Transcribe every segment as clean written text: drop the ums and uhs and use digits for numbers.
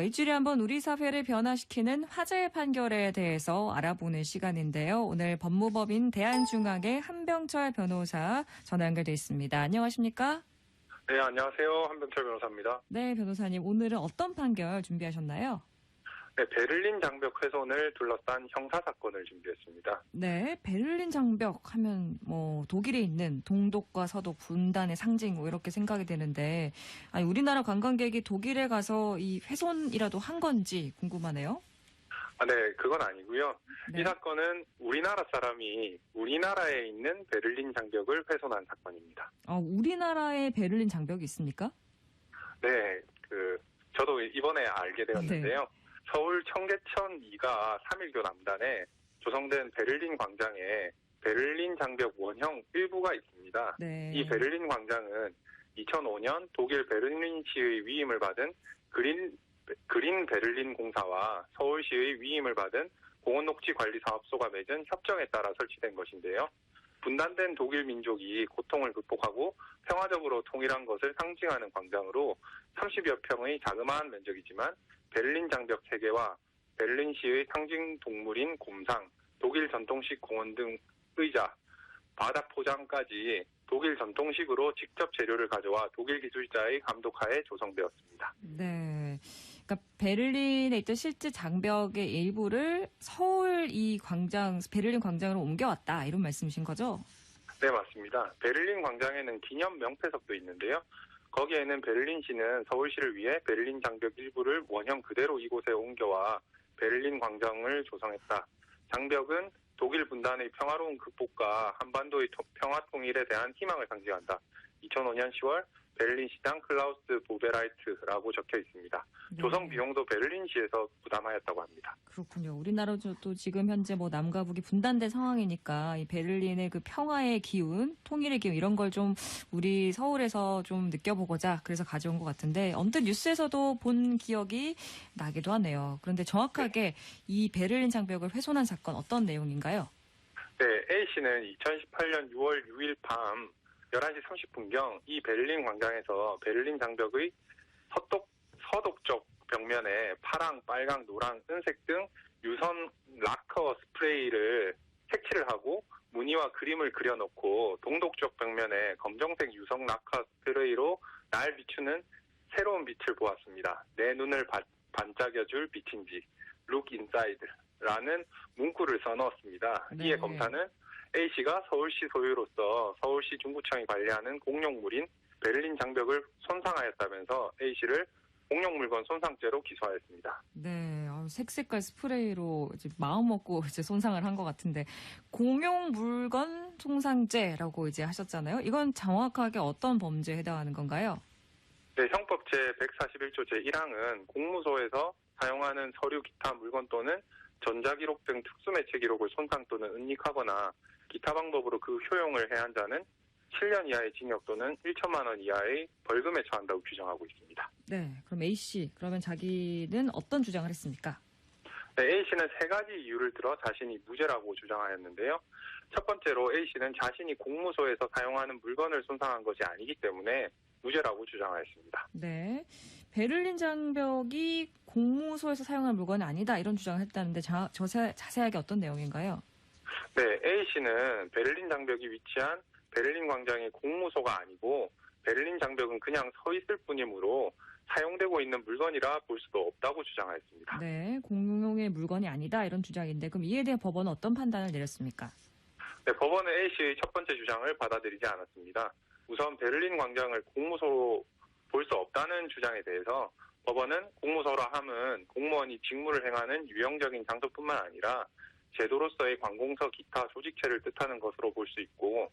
일주일에 한 번 우리 사회를 변화시키는 화재 판결에 대해서 알아보는 시간인데요. 오늘 법무법인 대한중앙의 한병철 변호사 전화 연결돼 있습니다. 안녕하십니까? 네, 안녕하세요. 한병철 변호사입니다. 네, 변호사님. 오늘은 어떤 판결 준비하셨나요? 네, 베를린 장벽 훼손을 둘러싼 형사사건을 준비했습니다. 네, 베를린 장벽 하면 독일에 있는 동독과 서독 분단의 상징 이렇게 생각이 되는데 아니, 우리나라 관광객이 독일에 가서 이 훼손이라도 한 건지 궁금하네요. 네, 그건 아니고요. 네. 이 사건은 우리나라 사람이 우리나라에 있는 베를린 장벽을 훼손한 사건입니다. 우리나라에 베를린 장벽이 있습니까? 네, 저도 이번에 알게 되었는데요. 네. 서울 청계천 2가 3.1교 남단에 조성된 베를린 광장에 베를린 장벽 원형 일부가 있습니다. 네. 이 베를린 광장은 2005년 독일 베를린시의 위임을 받은 그린 베를린 공사와 서울시의 위임을 받은 공원녹지관리사업소가 맺은 협정에 따라 설치된 것인데요. 분단된 독일 민족이 고통을 극복하고 평화적으로 통일한 것을 상징하는 광장으로 30여 평의 자그마한 면적이지만 베를린 장벽 3개와 베를린시의 상징 동물인 곰상, 독일 전통식 공원 등 의자, 바닥 포장까지 독일 전통식으로 직접 재료를 가져와 독일 기술자의 감독하에 조성되었습니다. 네. 그러니까 베를린에 있던 실제 장벽의 일부를 서울 베를린 광장으로 옮겨왔다 이런 말씀이신 거죠? 네, 맞습니다. 베를린 광장에는 기념 명패석도 있는데요. 거기에는 베를린시는 서울시를 위해 베를린 장벽 일부를 원형 그대로 이곳에 옮겨와 베를린 광장을 조성했다. 장벽은 독일 분단의 평화로운 극복과 한반도의 평화 통일에 대한 희망을 상징한다. 2005년 10월 베를린 시장 클라우스 보베라이트라고 적혀 있습니다. 네. 조성 비용도 베를린시에서 부담하였다고 합니다. 그렇군요. 우리나라도 지금 현재 남과 북이 분단된 상황이니까 이 베를린의 그 평화의 기운, 통일의 기운 이런 걸 좀 우리 서울에서 좀 느껴보고자 그래서 가져온 것 같은데 언뜻 뉴스에서도 본 기억이 나기도 하네요. 그런데 정확하게 이 베를린 장벽을 훼손한 사건 어떤 내용인가요? 네, A씨는 2018년 6월 6일 밤 11시 30분경 이 베를린 광장에서 베를린 장벽의 서독 쪽 벽면에 파랑, 빨강, 노랑, 은색 등 유선 라커 스프레이를 색칠을 하고 무늬와 그림을 그려놓고 동독 쪽 벽면에 검정색 유성 라커 스프레이로 날 비추는 새로운 빛을 보았습니다. 내 눈을 반짝여줄 빛인지 Look Inside라는 문구를 써넣었습니다. 네. 이에 검사는 A씨가 서울시 소유로서 서울시 중구청이 관리하는 공용물인 베를린 장벽을 손상하였다면서 A씨를 공용물건 손상죄로 기소하였습니다. 네, 색색깔 스프레이로 이제 마음 먹고 이제 손상을 한 것 같은데 공용물건 손상죄라고 이제 하셨잖아요. 이건 정확하게 어떤 범죄에 해당하는 건가요? 네, 형법 제141조 제1항은 공무소에서 사용하는 서류 기타 물건 또는 전자기록 등 특수매체 기록을 손상 또는 은닉하거나 기타 방법으로 그 효용을 해한 자는 7년 이하의 징역 또는 1천만 원 이하의 벌금에 처한다고 규정하고 있습니다. 네, 그럼 A씨, 그러면 자기는 어떤 주장을 했습니까? 네, A씨는 3가지 이유를 들어 자신이 무죄라고 주장하였는데요. 첫 번째로 A씨는 자신이 공무소에서 사용하는 물건을 손상한 것이 아니기 때문에 무죄라고 주장하였습니다. 네, 베를린 장벽이 공무소에서 사용한 물건이 아니다 이런 주장을 했다는데 자세하게 어떤 내용인가요? 네, A씨는 베를린 장벽이 위치한 베를린 광장이 공무소가 아니고 베를린 장벽은 그냥 서 있을 뿐이므로 사용되고 있는 물건이라 볼 수도 없다고 주장하였습니다. 네, 공용의 물건이 아니다 이런 주장인데 그럼 이에 대해 법원은 어떤 판단을 내렸습니까? 네, 법원은 A씨의 첫 번째 주장을 받아들이지 않았습니다. 우선 베를린 광장을 공무소로 볼 수 없다는 주장에 대해서 법원은 공무소라 함은 공무원이 직무를 행하는 유형적인 장소뿐만 아니라 제도로서의 관공서 기타 조직체를 뜻하는 것으로 볼 수 있고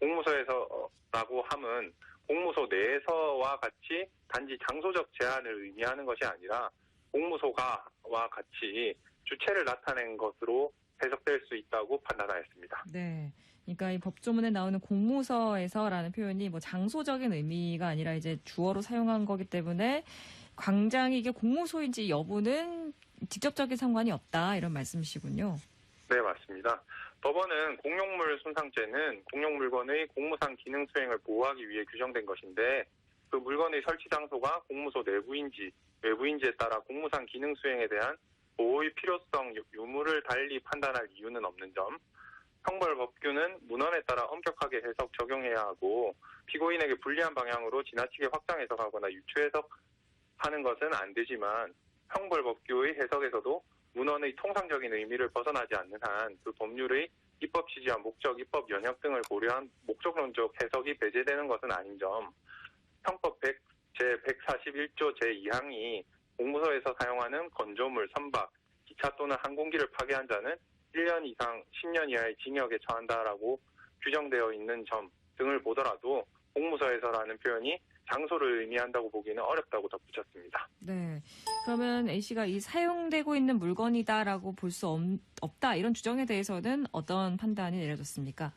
공무소에서라고 함은 공무소 내에서와 같이 단지 장소적 제한을 의미하는 것이 아니라 공무소가와 같이 주체를 나타낸 것으로 해석될 수 있다고 판단하였습니다. 네. 그러니까 이 법조문에 나오는 공무서에서라는 표현이 장소적인 의미가 아니라 이제 주어로 사용한 거기 때문에 광장이 이게 공무소인지 여부는 직접적인 상관이 없다 이런 말씀이시군요. 네, 맞습니다. 법원은 공용물 손상죄는 공용물건의 공무상 기능 수행을 보호하기 위해 규정된 것인데 그 물건의 설치 장소가 공무소 내부인지 외부인지에 따라 공무상 기능 수행에 대한 보호의 필요성 유무를 달리 판단할 이유는 없는 점, 형벌법규는 문헌에 따라 엄격하게 해석 적용해야 하고 피고인에게 불리한 방향으로 지나치게 확장 해석하거나 유추 해석하는 것은 안 되지만 형벌법규의 해석에서도 문헌의 통상적인 의미를 벗어나지 않는 한 그 법률의 입법 취지와 목적, 입법 영역 등을 고려한 목적론적 해석이 배제되는 것은 아닌 점, 형법 제141조 제2항이 공무서에서 사용하는 건조물, 선박, 기차 또는 항공기를 파괴한 자는 1년 이상 10년 이하의 징역에 처한다라고 규정되어 있는 점 등을 보더라도 공무서에서라는 표현이 장소를 의미한다고 보기는 어렵다고 덧붙였습니다. 네. 그러면 A씨가 이 사용되고 있는 물건이다라고 볼 수 없다 이런 주장에 대해서는 어떤 판단이 내려졌습니까?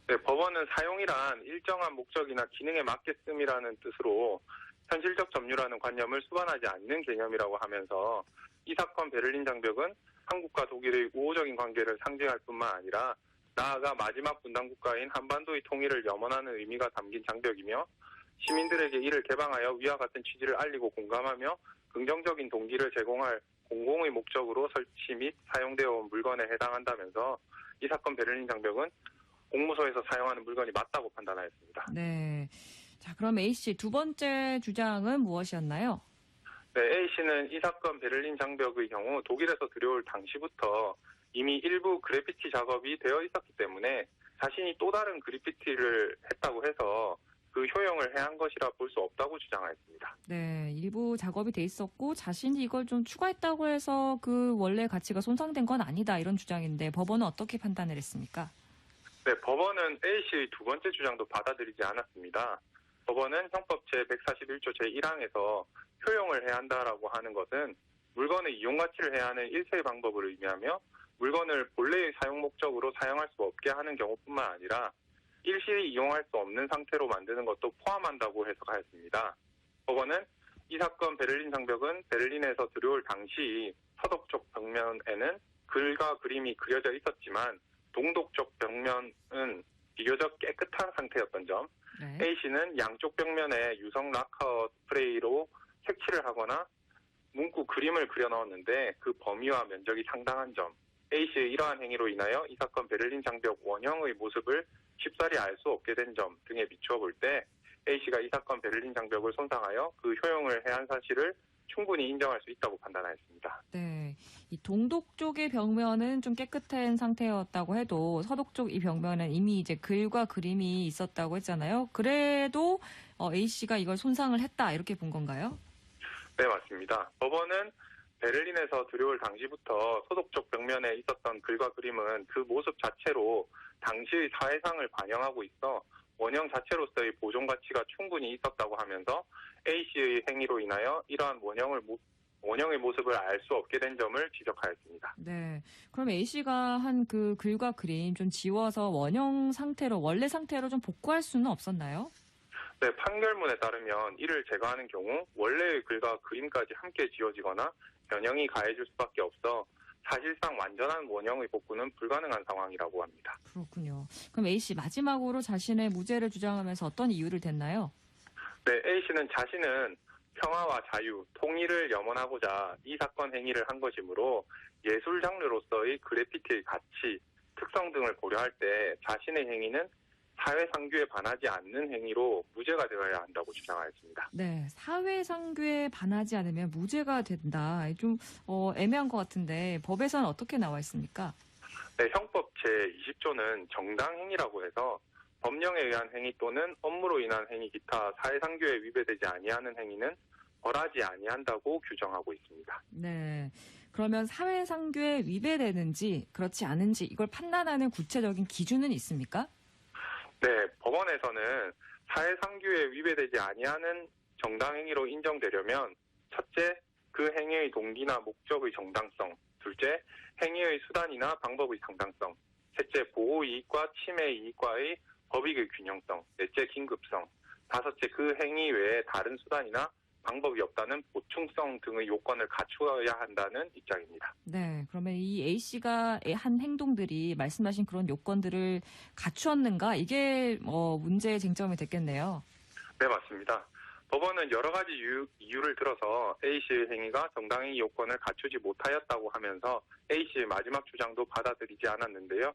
네, 법원은 사용이란 일정한 목적이나 기능에 맞게 씀이라는 뜻으로 현실적 점유라는 관념을 수반하지 않는 개념이라고 하면서 이 사건 베를린 장벽은 한국과 독일의 우호적인 관계를 상징할 뿐만 아니라 나아가 마지막 분단 국가인 한반도의 통일을 염원하는 의미가 담긴 장벽이며 시민들에게 이를 개방하여 위와 같은 취지를 알리고 공감하며 긍정적인 동기를 제공할 공공의 목적으로 설치 및 사용되어 온 물건에 해당한다면서 이 사건 베를린 장벽은 공무서에서 사용하는 물건이 맞다고 판단하였습니다. 네. 자, 그럼 A씨 두 번째 주장은 무엇이었나요? 네, A씨는 이 사건 베를린 장벽의 경우 독일에서 들여올 당시부터 이미 일부 그래피티 작업이 되어 있었기 때문에 자신이 또 다른 그래피티를 했다고 해서 그 효용을 해한 것이라 볼 수 없다고 주장하였습니다. 네, 일부 작업이 돼 있었고 자신이 이걸 좀 추가했다고 해서 그 원래 가치가 손상된 건 아니다 이런 주장인데 법원은 어떻게 판단을 했습니까? 네, 법원은 A씨의 두 번째 주장도 받아들이지 않았습니다. 법원은 형법 제141조 제1항에서 효용을 해야 한다라고 하는 것은 물건의 이용 가치를 해야 하는 일체의 방법을 의미하며 물건을 본래의 사용 목적으로 사용할 수 없게 하는 경우뿐만 아니라 일시에 이용할 수 없는 상태로 만드는 것도 포함한다고 해석하였습니다. 법원은 이 사건 베를린 장벽은 베를린에서 들여올 당시 서독 쪽 벽면에는 글과 그림이 그려져 있었지만 동독 쪽 벽면은 비교적 깨끗한 상태였던 점, 네. A씨는 양쪽 벽면에 유성 라커 스프레이로 색칠을 하거나 문구 그림을 그려 넣었는데 그 범위와 면적이 상당한 점, A씨의 이러한 행위로 인하여 이 사건 베를린 장벽 원형의 모습을 쉽사리 알 수 없게 된 점 등에 비추어 볼 때 A씨가 이 사건 베를린 장벽을 손상하여 그 효용을 해한 사실을 충분히 인정할 수 있다고 판단하였습니다. 네, 이 동독 쪽의 벽면은 좀 깨끗한 상태였다고 해도 서독 쪽 이 벽면은 이미 이제 글과 그림이 있었다고 했잖아요. 그래도 A씨가 이걸 손상을 했다 이렇게 본 건가요? 네, 맞습니다. 법원은 베를린에서 들여올 당시부터 서독 쪽 벽면에 있었던 글과 그림은 그 모습 자체로 당시의 사회상을 반영하고 있어 원형 자체로서의 보존 가치가 충분히 있었다고 하면서 A씨의 행위로 인하여 이러한 원형의 모습을 알 수 없게 된 점을 지적하였습니다. 네. 그럼 A씨가 한 그 글과 그림 좀 지워서 원형 상태로, 원래 상태로 좀 복구할 수는 없었나요? 네, 판결문에 따르면 이를 제거하는 경우 원래의 글과 그림까지 함께 지워지거나 변형이 가해질 수밖에 없어 사실상 완전한 원형의 복구는 불가능한 상황이라고 합니다. 그렇군요. 그럼 A씨 마지막으로 자신의 무죄를 주장하면서 어떤 이유를 댔나요? 네, A씨는 자신은 평화와 자유, 통일을 염원하고자 이 사건 행위를 한 것이므로 예술 장르로서의 그래피티의 가치, 특성 등을 고려할 때 자신의 행위는 사회상규에 반하지 않는 행위로 무죄가 되어야 한다고 주장하였습니다. 네, 사회상규에 반하지 않으면 무죄가 된다. 좀 애매한 것 같은데 법에서는 어떻게 나와 있습니까? 네, 형법 제20조는 정당행위라고 해서 법령에 의한 행위 또는 업무로 인한 행위 기타 사회상규에 위배되지 아니하는 행위는 벌하지 아니한다고 규정하고 있습니다. 네, 그러면 사회상규에 위배되는지 그렇지 않은지 이걸 판단하는 구체적인 기준은 있습니까? 네, 법원에서는 사회상규에 위배되지 아니하는 정당행위로 인정되려면 첫째, 그 행위의 동기나 목적의 정당성, 둘째, 행위의 수단이나 방법의 상당성, 셋째, 보호이익과 침해이익과의 법익의 균형성, 넷째, 긴급성, 다섯째, 그 행위 외에 다른 수단이나 방법이 없다는 보충성 등의 요건을 갖추어야 한다는 입장입니다. 네, 그러면 이 A씨가 한 행동들이 말씀하신 그런 요건들을 갖추었는가? 이게 문제의 쟁점이 됐겠네요. 네, 맞습니다. 법원은 여러 가지 이유를 들어서 A씨의 행위가 정당행위 요건을 갖추지 못하였다고 하면서 A씨의 마지막 주장도 받아들이지 않았는데요.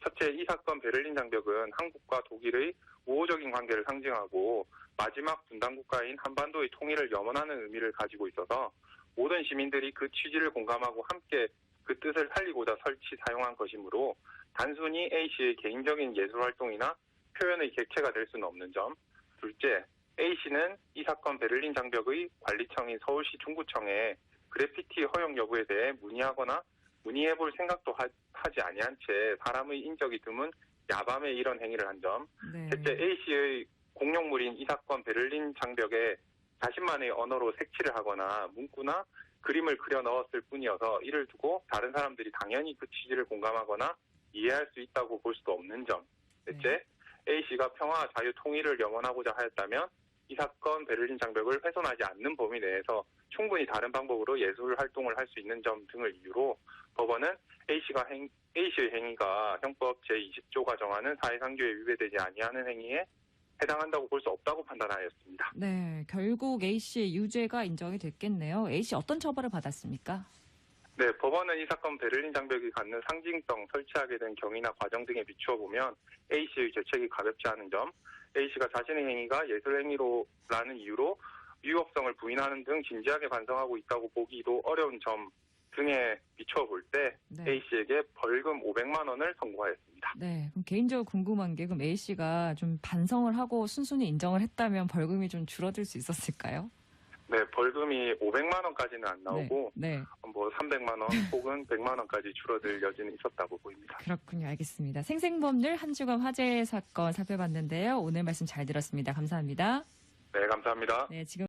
첫째, 이 사건 베를린 장벽은 한국과 독일의 우호적인 관계를 상징하고 마지막 분단국가인 한반도의 통일을 염원하는 의미를 가지고 있어서 모든 시민들이 그 취지를 공감하고 함께 그 뜻을 살리고자 사용한 것이므로 단순히 A씨의 개인적인 예술활동이나 표현의 객체가 될 수는 없는 점. 둘째, A씨는 이 사건 베를린 장벽의 관리청인 서울시 중구청에 그래피티 허용 여부에 대해 문의하거나 문의해볼 생각도 하지 아니한 채 사람의 인적이 드문 야밤에 이런 행위를 한 점. 네. 셋째, A씨의 공용물인 이 사건 베를린 장벽에 자신만의 언어로 색칠을 하거나 문구나 그림을 그려 넣었을 뿐이어서 이를 두고 다른 사람들이 당연히 그 취지를 공감하거나 이해할 수 있다고 볼 수도 없는 점. 넷째, A씨가 평화와 자유 통일을 염원하고자 하였다면 이 사건 베를린 장벽을 훼손하지 않는 범위 내에서 충분히 다른 방법으로 예술 활동을 할 수 있는 점 등을 이유로 법원은 A씨의 행위가 형법 제20조가 정하는 사회상규에 위배되지 아니하는 행위에 해당한다고 볼 수 없다고 판단하였습니다. 네, 결국 A씨의 유죄가 인정이 됐겠네요. A씨 어떤 처벌을 받았습니까? 네, 법원은 이 사건 베를린 장벽이 갖는 상징성, 설치하게 된 경위나 과정 등에 비추어 보면 A씨의 죄책이 가볍지 않은 점, A씨가 자신의 행위가 예술행위로라는 이유로 위법성을 부인하는 등 진지하게 반성하고 있다고 보기도 어려운 점 등에 비추어 볼 때 네. A씨에게 벌금 500만 원을 선고하였습니다. 네, 그럼 개인적으로 궁금한 게 그럼 A씨가 좀 반성을 하고 순순히 인정을 했다면 벌금이 좀 줄어들 수 있었을까요? 네, 벌금이 500만 원까지는 안 나오고 네. 뭐 300만 원 혹은 100만 원까지 줄어들 여지는 있었다고 보입니다. 그렇군요. 알겠습니다. 생생법률 한 주간 화재 사건 살펴봤는데요. 오늘 말씀 잘 들었습니다. 감사합니다. 네, 감사합니다. 네, 지금